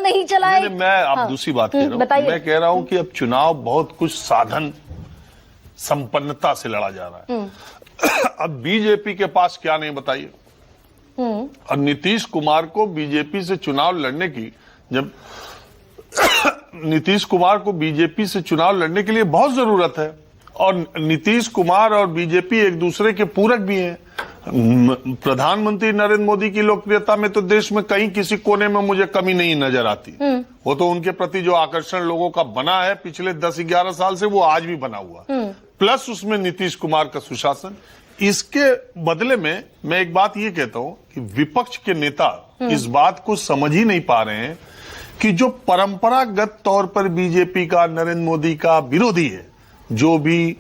नहीं चलाए। मैं अब दूसरी बात कह रहा हूं, मैं कह रहा हूं कि अब चुनाव बहुत कुछ साधन संपन्नता से लड़ा जा रहा है। अब बीजेपी के पास क्या नहीं बताइए। और नीतीश कुमार को बीजेपी से चुनाव लड़ने की, जब नीतीश कुमार को बीजेपी से चुनाव लड़ने के लिए बहुत जरूरत है, और नीतीश कुमार और बीजेपी एक दूसरे के पूरक भी हैं। प्रधानमंत्री नरेंद्र मोदी की लोकप्रियता में तो देश में कहीं किसी कोने में मुझे कमी नहीं नजर आती। वो तो उनके प्रति जो आकर्षण लोगों का बना है पिछले 10-11 साल से, वो आज भी बना हुआ, प्लस उसमें नीतीश कुमार का सुशासन। इसके बदले में मैं एक बात ये कहता हूं कि विपक्ष के नेता इस बात को समझ ही नहीं पा रहे हैं कि जो परंपरागत तौर पर बीजेपी का, नरेंद्र मोदी का विरोधी है, जो भी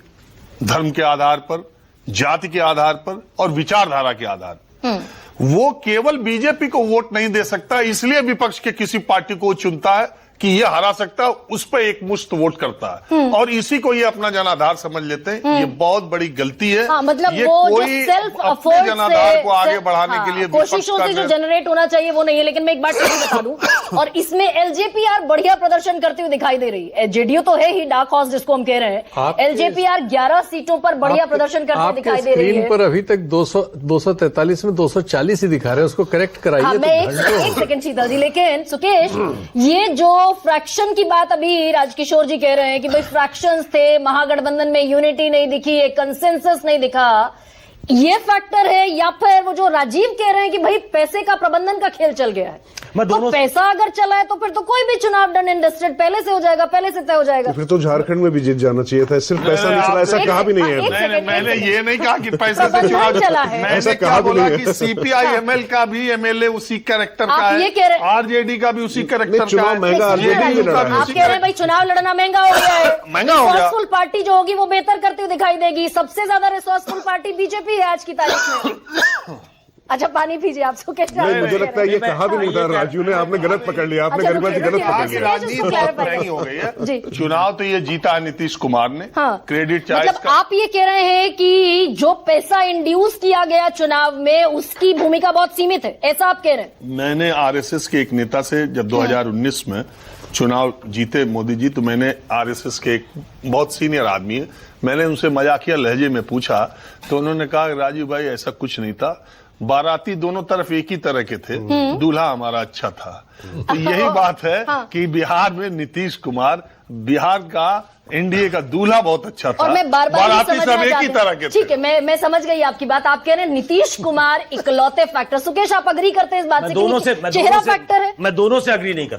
धर्म के आधार पर, जाति के आधार पर और विचारधारा के आधार पर, वो केवल बीजेपी को वोट नहीं दे सकता, इसलिए विपक्ष के किसी पार्टी को चुनता है कि ये हरा सकता है, उस पर एक मुश्त वोट करता है, और इसी को ये अपना जनाधार समझ लेते हैं। ये बहुत बड़ी गलती है। मतलब ये वो कोई जो सेल्फ अपने जनाधार को आगे बढ़ाने के लिए कोशिशों से जो जनरेट होना चाहिए वो नहीं है। लेकिन मैं एक बात बता दूं, और इसमें एलजेपीआर बढ़िया प्रदर्शन करती हुई दिखाई दे रही है। जेडीयू तो है ही डार्क हॉर्स जिसको हम कह रहे हैं, एलजेपीआर 11 सीटों पर बढ़िया प्रदर्शन करते हुए दिखाई दे रही है। स्क्रीन पर अभी तक 243 में 240 ही दिखा रहे हैं, उसको करेक्ट कराइए। मैं एक सेकंड शीतल जी, लेकिन सुकेश, ये जो फ्रैक्शन की बात अभी राजकिशोर जी कह रहे हैं कि भाई फ्रैक्शंस थे, महागठबंधन में यूनिटी नहीं दिखी, एक कंसेंसस नहीं दिखा, ये फैक्टर है, या फिर वो जो राजीव कह रहे हैं कि भाई पैसे का प्रबंधन का खेल चल गया है? तो पैसा अगर चला है तो फिर तो कोई भी चुनाव डन एंड डस्टेड पहले से हो जाएगा, पहले से तय हो जाएगा। तो फिर तो झारखंड में भी जीत जाना चाहिए था, सिर्फ पैसा नहीं चला, ऐसा कहा भी नहीं है। मैंने ये नहीं कहा कि पैसे से चुनाव चला है, मैंने क्या बोला कि सीपीआई एमएल का भी एमएलए उसी कैरेक्टर का है, आरजेडी का भी उसी कैरेक्टर का है। चुनाव महंगा आरजेडी लड़ा है। आप कह रहे हैं भाई चुनाव लड़ना महंगा हो गया है, महंगा हो गया। रिसोर्सफुल पार्टी जो होगी वो बेहतर करती हुई दिखाई देगी। सबसे ज्यादा रिसोर्सफुल पार्टी बीजेपी है आज की तारीख में। अच्छा, पानी पीजिए आप। मुझे लगता है ये कहा भी नहीं था राजू ने, आपने गलत पकड़ लिया, आपने गलत पकड़ लिया। राजनीति नहीं हो गई है। चुनाव तो ये जीता है नीतीश कुमार ने, क्रेडिट चाहिए। मतलब आप ये कह रहे हैं कि जो पैसा इंड्यूस किया गया चुनाव में उसकी भूमिका बहुत सीमित है, ऐसा आप कह रहे हैं? मैंने आरएसएस के एक नेता से जब 2019 में चुनाव जीते मोदी जी, तो मैंने आरएसएस के एक बहुत सीनियर आदमी है, मैंने उनसे मजाकिया लहजे में पूछा, तो उन्होंने कहा राजीव भाई ऐसा कुछ नहीं था, बाराती दोनों तरफ एक ही तरह के थे, दूल्हा हमारा अच्छा था। तो यही बात है कि बिहार में नीतीश कुमार, बिहार का एनडीए का दूल्हा बहुत अच्छा था, और मैं बार-बार बाराती सब एक ही तरह के थे। ठीक है, मैं समझ गई आपकी बात। आप कह रहे हैं नीतीश कुमार इकलौते फैक्टर। सुकेश, आप अग्री करते हैं इस बात से? चेहरा फैक्टर है? मैं दोनों से अग्री नहीं करता।